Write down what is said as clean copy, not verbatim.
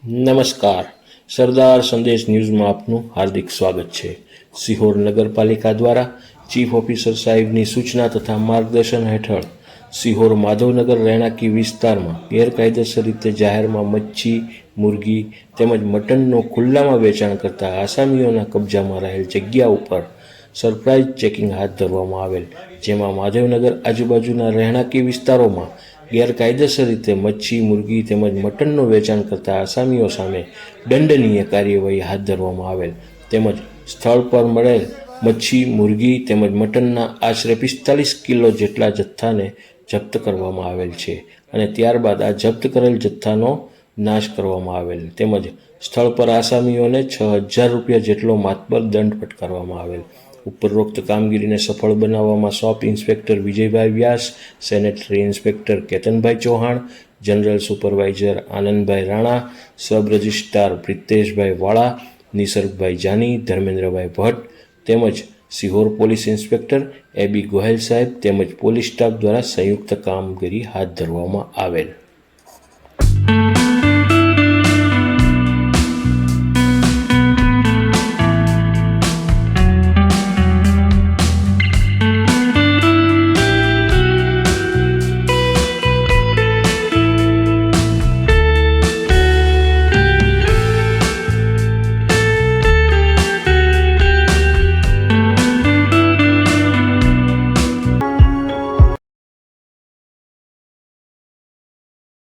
નમસ્કાર. સરદાર સંદેશ ન્યૂઝમાં આપનું હાર્દિક સ્વાગત છે. સિહોર નગરપાલિકા દ્વારા ચીફ ઓફિસર સાહેબની સૂચના તથા માર્ગદર્શન હેઠળ સિહોર માધવનગર રહેણાંકી વિસ્તારમાં ગેરકાયદેસર રીતે જાહેરમાં મચ્છી, મુરગી તેમજ મટનનું ખુલ્લામાં વેચાણ કરતા આસામીઓના કબજામાં રહેલ જગ્યા ઉપર સરપ્રાઇઝ ચેકિંગ હાથ ધરવામાં આવેલ, જેમાં માધવનગર આજુબાજુના રહેણાંકી વિસ્તારોમાં ગેરકાયદેસર રીતે મચ્છી, મુરગી તેમજ મટનનું વેચાણ કરતા આસામીઓ સામે દંડનીય કાર્યવાહી હાથ ધરવામાં આવેલ તેમજ સ્થળ પર મળેલ મચ્છી, મુરગી તેમજ મટનના આશરે 45 કિલો જેટલા જથ્થાને જપ્ત કરવામાં આવેલ છે અને ત્યારબાદ આ જપ્ત કરેલ જથ્થાનો નાશ કરવામાં આવેલ તેમજ સ્થળ પર આસામીઓને 6,000 રૂપિયા જેટલો માતબર દંડ ફટકારવામાં આવેલ. ઉપરોક્ત કામગીરીને સફળ બનાવવામાં શોપ ઇન્સ્પેક્ટર વિજયભાઈ વ્યાસ, સેનેટરી ઇન્સ્પેક્ટર કેતનભાઈ ચૌહાણ, જનરલ સુપરવાઇઝર આનંદભાઈ રાણા, સબ રજિસ્ટ્રાર પ્રિતેશભાઈ વાળા, નિસર્ગભાઈ જાની, ધર્મેન્દ્રભાઈ ભટ્ટ તેમજ Sihor police inspector AB Gohel સાહેબ તેમજ પોલીસ સ્ટાફ દ્વારા સંયુક્ત કામગીરી હાથ ધરવામાં આવેલ.